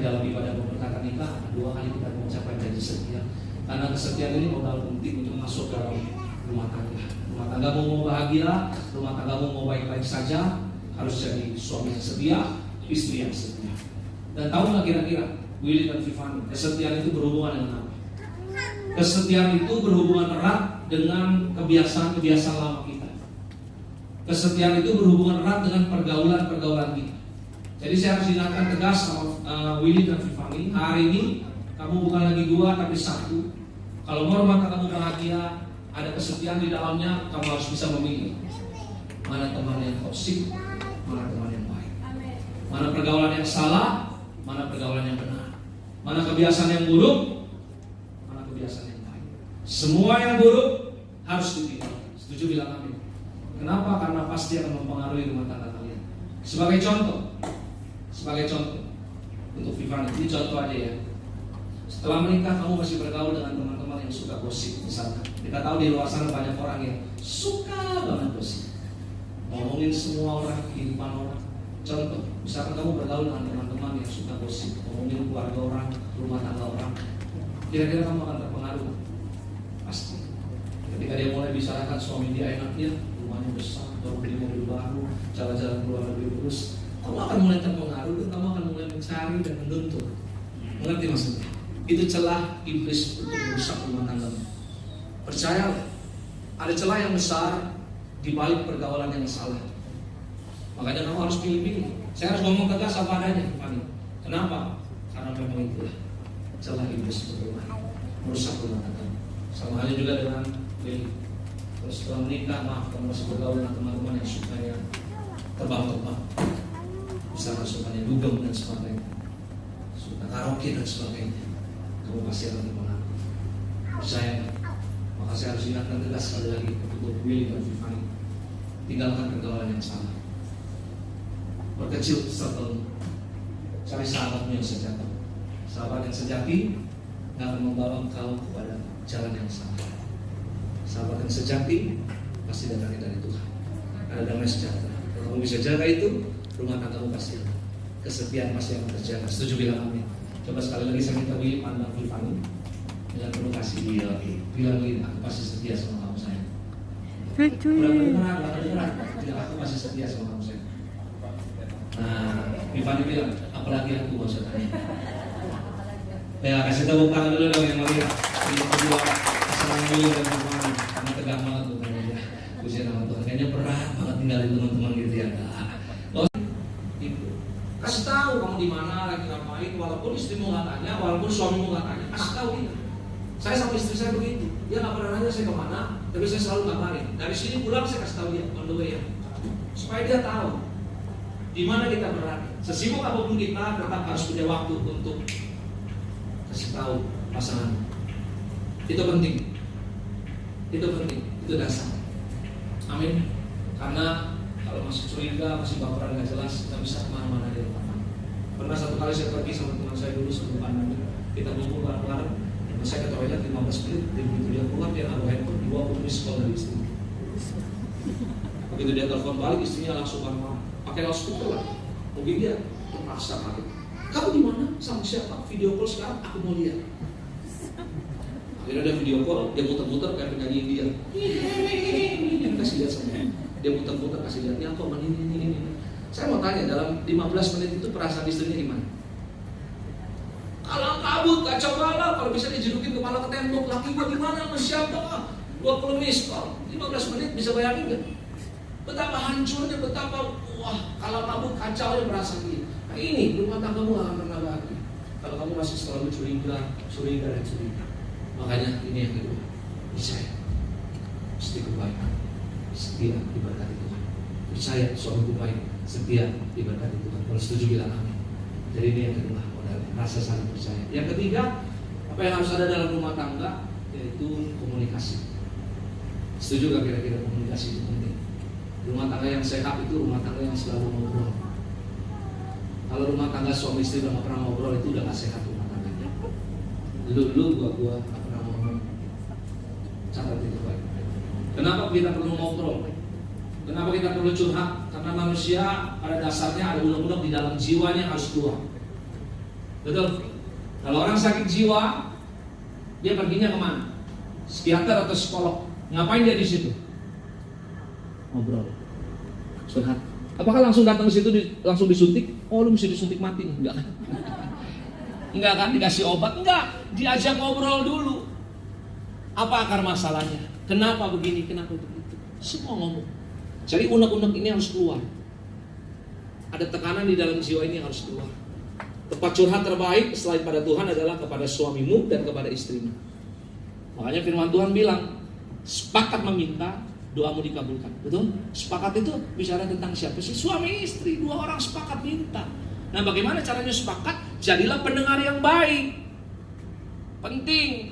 di dalam ibadah pemberkatan nikah ada 2 kali kita mengucapkan janji setia. Karena kesetiaan ini modal penting untuk masuk dalam rumah tangga. Rumah tanggamu mau bahagia, rumah tanggamu mau baik-baik saja, harus jadi suami yang setia, istri yang setia. Dan tahu nggak kira-kira Willy dan Vivani, kesetiaan itu berhubungan dengan apa? Kesetiaan itu berhubungan erat dengan kebiasaan-kebiasaan lama kita. Kesetiaan itu berhubungan erat dengan pergaulan-pergaulan kita. Jadi saya harus ingatkan tegas sama Willy dan Vivani, hari ini kamu bukan lagi 2 tapi 1. Kalau mau rumah tanggamu bahagia, ada kesetiaan di dalamnya, kamu harus bisa memilih mana teman yang toksik, mana teman yang baik, mana pergaulan yang salah, mana pergaulan yang benar, mana kebiasaan yang buruk, mana kebiasaan yang baik. Semua yang buruk harus ditinggalkan. Setuju bilang amin. Kenapa? Karena pasti akan mempengaruhi rumah tangga kalian. Sebagai contoh untuk Vivan, ini contoh aja ya. Setelah menikah kamu masih bergaul dengan teman-teman yang suka gosip misalkan. Kita tahu di luar sana banyak orang yang suka banget gosip, ngomongin semua orang, kehidupan orang. Contoh, misalkan kamu bergaul dengan teman-teman yang suka gosip, ngomongin keluarga orang, rumah tangga orang, kira-kira kamu akan terpengaruh? Pasti. Ketika dia mulai bicarakan suami dia enaknya, rumahnya besar, baru beli mobil baru, jalan-jalan keluar negeri terus, kamu akan mulai terpengaruh dan kamu akan mulai mencari dan menuntut. Mengerti maksudnya? Itu celah iblis untuk merusak rumah tanggamu. Percayalah, ada celah yang besar di balik pergaulan yang salah. Makanya kamu harus pilih-pilih. Saya harus ngomong tegas apa adanya, Fani. Kenapa? Karena memang itulah celah iblis untuk merusak rumah tanggamu. Sama halnya juga dengan Willy. Terus setelah menikah, maaf, kamu masih bergaul dengan teman-teman yang sukanya terbang-terbang, misalnya sukanya dugem dan sebagainya, suka karaoke dan sebagainya, kamu pasti akan terpengaruh. Percaya. Maka saya harus ingatkan tegas sekali lagi untuk Willy dan Vivani, tinggalkan pergaulan yang salah. Perkecil circle, cari sahabatmu yang sejati. Sahabat yang sejati tidak akan membawa engkau kepada jalan yang salah. Sahabat yang sejati pasti datangnya dari Tuhan. Ada damai sejahtera. Kalau kamu bisa jaga itu, rumah tanggamu pasti ada. Kesetiaan pasti akan terjaga. Setuju bilang amin. Coba sekali lagi saya minta Willy pandang Vivani dengan penuh kasih. Bilang Willy, aku pasti setia sama kamu sayang. Beneran. Aku masih setia sama kamu sayang. Nah, Vivani bilang, apalagi aku gak usah tanya. Ya, kasih tepuk tangan dulu dong yang mulia. Ini kedua pasangan Willy dan Vivani. Karena tegang banget tuh kayaknya. Usia nama Tuhan, kayaknya berat banget tinggalin teman-teman gitu ya. Kasih tahu kamu di mana lagi ngapain, walaupun istrimu nggak tanya, walaupun suamimu nggak tanya, kasih tahu kita. Saya sama istri saya begitu, dia nggak pernah nanya saya kemana, tapi saya selalu kabarin. Dari sini pulang saya kasih tahu dia on the way ya, supaya dia tahu di mana kita berada. Sesibuk apapun kita, tetap harus punya waktu untuk kasih tahu pasangan. Itu penting, itu dasar. Amin. Karena kalau masih curiga, masih baperan gak jelas, kita bisa kemana-mana di rumah tangga. Pernah satu kali saya pergi sama teman saya dulu sebelum pandemi, kita kumpul bareng-bareng, dan saya ke toilet 15 menit, dan begitu dia keluar, dia naruh handphone, 20 miss call dari istri. Begitu dia telepon balik, istrinya langsung marah-marah, pakai loudspeaker lah, mungkin dia terpaksa pakai. Kamu di mana? Sama siapa? Video call sekarang, aku mau lihat. Akhirnya dia video call, dia muter-muter kayak penyanyi India. Ini kasih lihat sama dia muter-muter kasih lihat, ini apa ini. Saya mau tanya, dalam 15 menit itu perasaan istrinya gimana? Kalau kabut, kacau balau, kalau bisa dijerukin kepala ke tembok, laki gua gimana, sama siapa? 20 miss call, 15 menit bisa bayangin gak? Betapa hancurnya, betapa kalau kabut kacau ya perasaan dia. Nah ini, rumah tanggamu gak akan pernah bahagia kalau kamu masih selalu curiga. Makanya ini yang kedua, percaya, mesti kebaikan. Setia diberkati Tuhan. Percaya suamiku baik, setia diberkati Tuhan. Kalau setuju bilang amin. Jadi ini yang kedua modalnya, rasa saling percaya. Yang ketiga, apa yang harus ada dalam rumah tangga, yaitu komunikasi. Setuju gak kira-kira komunikasi itu penting? Rumah tangga yang sehat itu rumah tangga yang selalu ngobrol. Kalau rumah tangga suami istri udah gak pernah ngobrol, itu udah gak sehat rumah tangganya. Lu gua gak pernah ngomong. Catat itu baik. Kenapa kita perlu ngobrol? Kenapa kita perlu curhat? Karena manusia pada dasarnya ada unek-unek di dalam jiwanya harus keluar. Betul? Kalau orang sakit jiwa, dia perginya kemana? Psikiater atau psikolog? Ngapain dia di situ? Ngobrol, curhat. Apakah langsung datang ke situ langsung disuntik? Oh, lu mesti disuntik mati nih? Enggak kan? Enggak kan? Dikasih obat? Enggak. Diajak ngobrol dulu. Apa akar masalahnya? Kenapa begini? Kenapa begitu? Semua ngomong. Jadi unek-unek ini harus keluar. Ada tekanan di dalam jiwa ini yang harus keluar. Tempat curhat terbaik selain pada Tuhan adalah kepada suamimu dan kepada istrimu. Makanya firman Tuhan bilang, sepakat meminta, doamu dikabulkan. Betul? Sepakat itu bicara tentang siapa sih? Suami istri, dua orang sepakat minta. Nah, bagaimana caranya sepakat? Jadilah pendengar yang baik. Penting.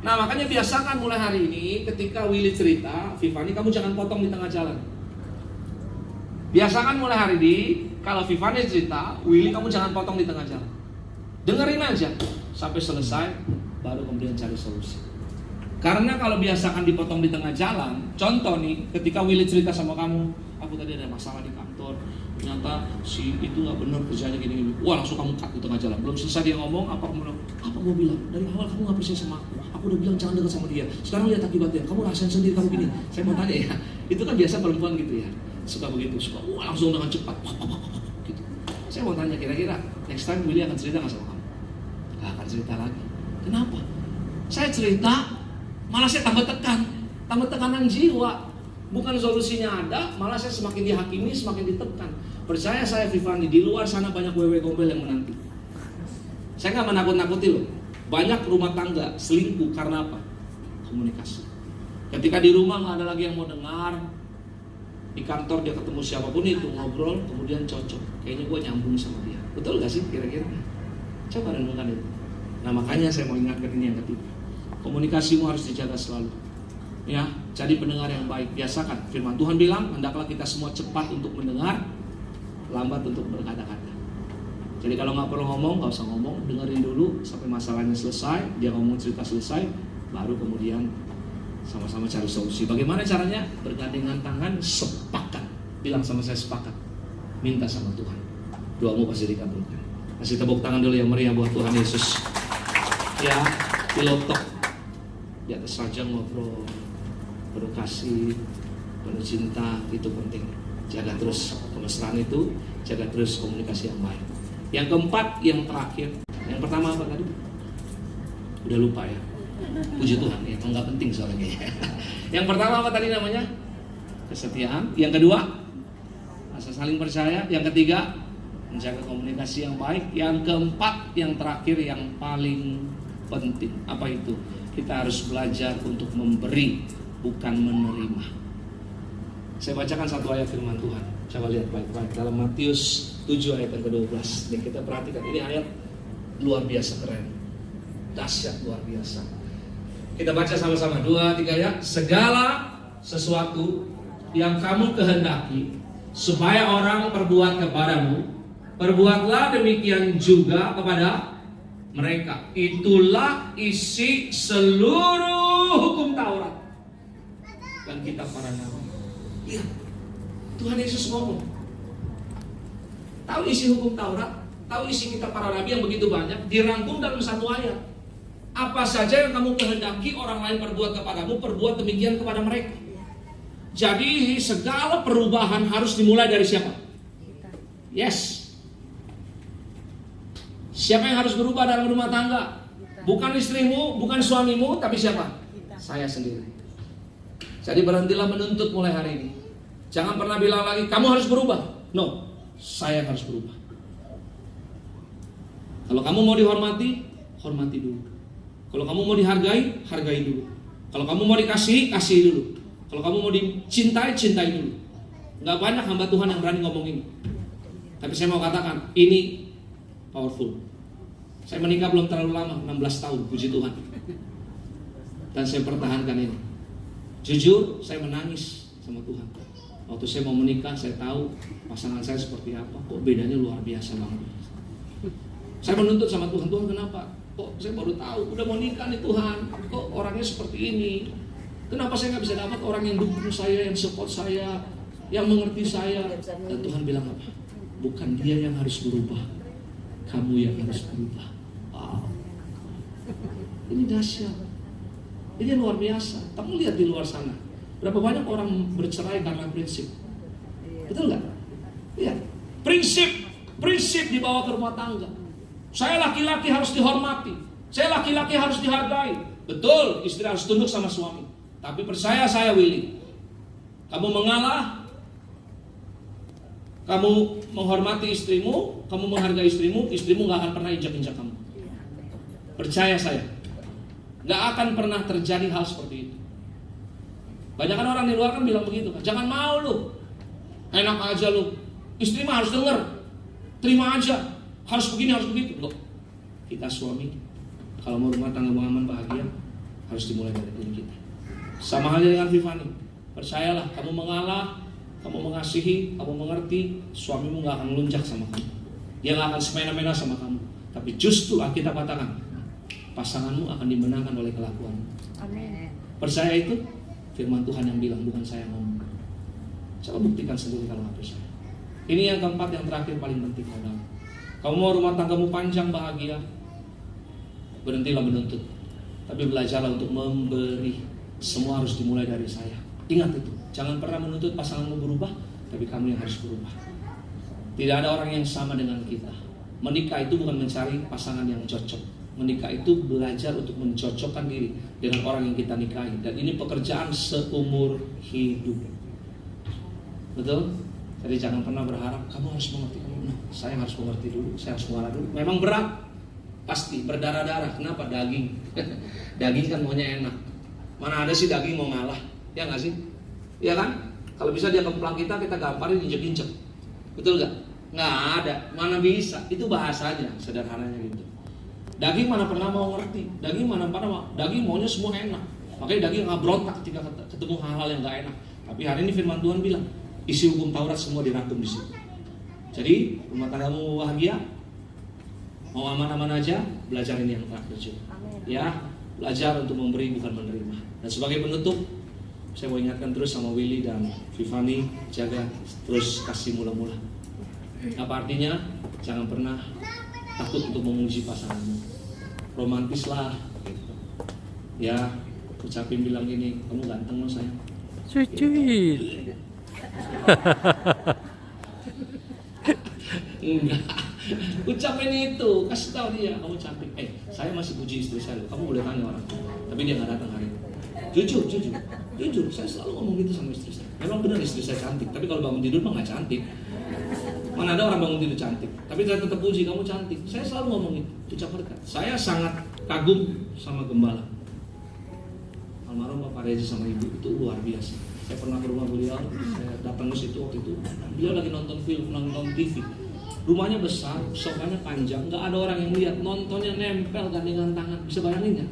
Nah, makanya biasakan mulai hari ini ketika Willy cerita, Vivani kamu jangan potong di tengah jalan. Biasakan mulai hari ini, kalau Vivani cerita, Willy kamu jangan potong di tengah jalan. Dengerin aja sampai selesai, baru kemudian cari solusi. Karena kalau biasakan dipotong di tengah jalan, contoh nih, ketika Willy cerita sama kamu, aku tadi ada masalah di kantor, ternyata si itu nggak benar kerjanya gini-gini. Wah, langsung kamu cut di tengah jalan. Belum selesai dia ngomong, apa gue bilang? Dari awal kamu nggak percaya sama aku. Aku udah bilang jangan dekat sama dia. Sekarang lihat akibatnya. Kamu rasain sendiri kamu gini. Saya mau tanya ya, itu kan biasa perempuan gitu ya, suka begitu, suka wah langsung dengan cepat, gitu. Saya mau tanya kira-kira next time Willy akan cerita nggak sama kamu? Nggak akan cerita lagi. Kenapa? Saya cerita, malah saya tambah tekanan jiwa. Bukan solusinya ada, malah saya semakin dihakimi, semakin ditekan. Percaya saya Vivani, di luar sana banyak wewe gombel yang menanti. Saya nggak menakut-nakuti loh. Banyak rumah tangga selingkuh karena apa? Komunikasi. Ketika di rumah nggak ada lagi yang mau dengar, di kantor dia ketemu siapapun itu ngobrol, kemudian cocok. Kayaknya gue nyambung sama dia. Betul gak sih kira-kira? Coba renungkan itu. Nah, makanya saya mau ingatkan ini yang ketiga. Komunikasimu harus dijaga selalu. Ya, jadi pendengar yang baik. Biasakan. Firman Tuhan bilang, hendaklah kita semua cepat untuk mendengar, lambat untuk berkata-kata. Jadi kalau nggak perlu ngomong, nggak usah ngomong, dengerin dulu sampai masalahnya selesai, dia ngomong cerita selesai, baru kemudian sama-sama cari solusi. Bagaimana caranya? Bergandengan tangan, sepakat. Bilang sama saya sepakat. Minta sama Tuhan. Doamu pasti dikabulkan. Kasih tepuk tangan dulu yang meriah buat Tuhan Yesus. Ya, pilotok. Di atas saja ngobrol, penuh kasih, penuh cinta, itu penting. Jaga terus kemesraan itu, jaga terus komunikasi yang baik. Yang keempat, yang terakhir. Yang pertama apa tadi? Udah lupa ya. Puji Tuhan ya, nggak penting soalnya. Yang pertama apa tadi namanya? Kesetiaan. Yang kedua, rasa saling percaya. Yang ketiga, menjaga komunikasi yang baik. Yang keempat, yang terakhir, yang paling penting. Apa itu? Kita harus belajar untuk memberi, bukan menerima. Saya bacakan satu ayat firman Tuhan. Coba lihat baik-baik dalam Matius 7 ayat yang ke-12. Nih kita perhatikan, ini ayat luar biasa keren. Dahsyat luar biasa. Kita baca sama-sama 2, 3 ya. Segala sesuatu yang kamu kehendaki supaya orang perbuat kepadamu, perbuatlah demikian juga kepada mereka. Itulah isi seluruh hukum Taurat dan kitab para nabi. Lihat, Tuhan Yesus ngomong. Tahu isi hukum Taurat, tahu isi kitab para nabi yang begitu banyak, dirangkum dalam satu ayat. Apa saja yang kamu kehendaki orang lain perbuat kepadamu, perbuat demikian kepada mereka. Jadi segala perubahan harus dimulai dari siapa? Yes. Siapa yang harus berubah dalam rumah tangga? Bukan istrimu, bukan suamimu, tapi siapa? Saya sendiri. Jadi berhentilah menuntut mulai hari ini. Jangan pernah bilang lagi, kamu harus berubah. No, saya harus berubah. Kalau kamu mau dihormati, hormati dulu. Kalau kamu mau dihargai, hargai dulu. Kalau kamu mau dikasihi, kasihi dulu. Kalau kamu mau dicintai, cintai dulu. Gak banyak hamba Tuhan yang berani ngomong ini. Tapi saya mau katakan, ini powerful. Saya menikah belum terlalu lama, 16 tahun, puji Tuhan. Dan saya pertahankan ini. Jujur, saya menangis sama Tuhan. Waktu saya mau menikah, saya tahu pasangan saya seperti apa. Kok bedanya luar biasa banget. Saya menuntut sama Tuhan, Tuhan kenapa? Kok saya baru tahu, udah mau nikah nih Tuhan. Kok orangnya seperti ini? Kenapa saya nggak bisa dapat orang yang dukung saya, yang support saya, yang mengerti saya? Dan Tuhan bilang apa? Bukan dia yang harus berubah, kamu yang harus berubah. Wow. Ini dahsyat. Ini luar biasa. Kamu lihat di luar sana, berapa banyak orang bercerai karena prinsip. Betul nggak? Lihat, prinsip dibawa ke rumah tangga. Saya laki-laki harus dihormati, saya laki-laki harus dihargai. Betul, istri harus tunduk sama suami. Tapi percaya saya, Willy, kamu mengalah, kamu menghormati istrimu, kamu menghargai istrimu, istrimu gak akan pernah injak-injak kamu. Percaya saya, gak akan pernah terjadi hal seperti itu. Banyak kan orang di luar kan bilang begitu kan, jangan mau lu, enak aja lu, istri mah harus denger, terima aja, harus begini, harus begitu. Loh, kita suami, kalau mau rumah tangga aman bahagia, harus dimulai dari diri kita. Sama halnya dengan Vivani, percayalah, kamu mengalah, kamu mengasihi, kamu mengerti, suamimu gak akan melunjak sama kamu. Dia gak akan semena-mena sama kamu. Tapi justru kita katakan, pasanganmu akan dimenangkan oleh kelakuanmu. Amin. Percaya itu? Firman Tuhan yang bilang, bukan saya yang ngomong. Coba buktikan sendiri kalau gak percaya. Ini yang keempat, yang terakhir paling penting. Kamu mau rumah tanggamu panjang bahagia, berhentilah menuntut, tapi belajarlah untuk memberi. Semua harus dimulai dari saya. Ingat itu, jangan pernah menuntut pasanganmu berubah, tapi kamu yang harus berubah. Tidak ada orang yang sama dengan kita. Menikah itu bukan mencari pasangan yang cocok. Menikah itu belajar untuk mencocokkan diri dengan orang yang kita nikahi. Dan ini pekerjaan seumur hidup. Betul? Jadi jangan pernah berharap kamu harus mengerti. Nah, saya harus mengerti dulu, saya harus mengalah dulu. Memang berat, pasti berdarah-darah. Kenapa? Daging. Daging kan maunya enak. Mana ada sih daging mau ngalah? Ya nggak sih? Ya kan? Kalau bisa dia kemplang kita gamparin, injek-injek. Betul nggak? Nggak ada. Mana bisa? Itu bahasanya, sederhananya gitu. Daging mana pernah mau ngerti? Daging mana pernah mau? Daging maunya semua enak. Makanya daging nggak berontak ketika ketemu hal-hal yang nggak enak. Tapi hari ini firman Tuhan bilang, isi hukum Taurat semua dirangkum di situ. Jadi rumah tanggamu bahagia, mau aman-aman aja, belajar ini yang terakhir juga. Ya, belajar untuk memberi bukan menerima. Dan sebagai penutup, saya mau ingatkan terus sama Willy dan Vivani, jaga terus kasih mula-mula. Apa artinya? Jangan pernah takut untuk memuji pasanganmu. Romantislah. Ya, ucapin bilang gini, kamu ganteng loh sayang. Cuy. Enggak. Ucapin itu, kasih tahu dia, kamu cantik. Saya masih puji istri saya loh. Kamu boleh tanya orang. Tapi dia nggak datang hari ini. Jujur. Saya selalu ngomong gitu sama istri saya. Memang benar istri saya cantik. Tapi kalau bangun tidur mah nggak cantik. Mana ada orang bangun tidur cantik. Tapi saya tetap puji, kamu cantik. Saya selalu ngomong itu. Ucap berkat. Saya sangat kagum sama gembala. Almarhum Bapak Rezi sama Ibu itu luar biasa. Saya pernah ke rumah beliau. Saya datang ke situ waktu itu. Beliau lagi nonton film, nonton TV. Rumahnya besar, sofanya panjang, nggak ada orang yang lihat, nontonnya nempel gandengan tangan, bisa bayangin ya?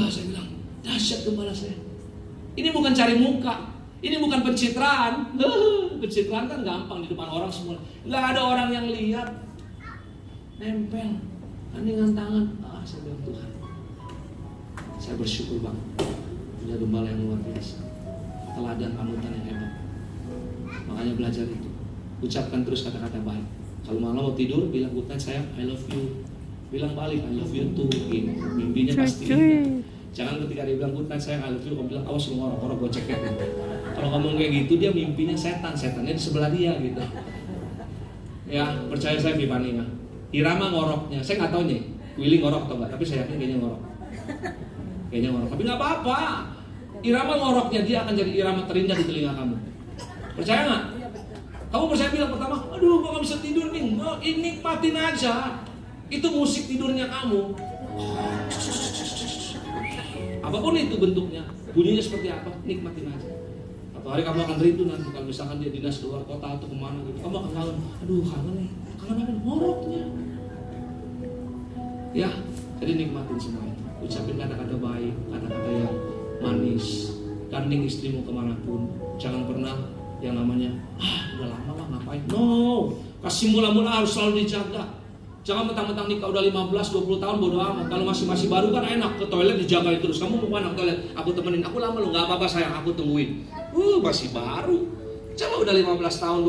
Saya bilang, dahsyat gembala saya. Ini bukan cari muka, ini bukan pencitraan. Pencitraan kan gampang di depan orang semua. Nggak ada orang yang lihat, nempel gandengan tangan. Saya bilang Tuhan, saya bersyukur banget punya gembala yang luar biasa, teladan panutan yang hebat. Makanya belajar itu, ucapkan terus kata-kata baik. Kalau malam mau tidur, bilang good night sayang, I love you. Bilang balik, I love you too. Gitu. Mimpinya pasti indah. Jangan ketika dia bilang good night sayang, I love you, kamu bilang awas lu ngorok-ngorok gue cek. Kalau ngomong kayak gitu, dia mimpinya setannya di sebelah dia gitu. Ya, percaya saya Vivani ya. Irama ngoroknya, saya nggak tahu nih, Willy ngorok atau nggak, tapi saya yakin kayaknya ngorok. Tapi nggak apa-apa. Irama ngoroknya dia akan jadi irama terindah di telinga kamu. Percaya nggak? Kamu percaya bilang pertama, aduh gue gak bisa tidur nih. Nikmatin aja. Itu musik tidurnya kamu. Apapun itu bentuknya, bunyinya seperti apa, nikmatin aja. Atau hari kamu akan rindu nanti kalau misalkan dia dinas keluar kota atau kemana gitu, kamu akan kangen. Aduh kangen nih, kangen apa? Ngoroknya. Ya, jadi nikmatin semua itu. Ucapin kata-kata baik, kata-kata yang manis. Gandeng istrimu kemanapun. Jangan pernah yang namanya udah lama lah ngapain. No, kasih mula-mula harus selalu dijaga. Jangan mentang-mentang nikah udah 15-20 tahun bodo amat. Kalau masih baru kan enak, ke toilet dijagain terus. Kamu mau mana ke toilet? Aku temenin. Aku lama lu, nggak apa-apa sayang, aku tungguin. Masih baru. Coba udah 15 tahun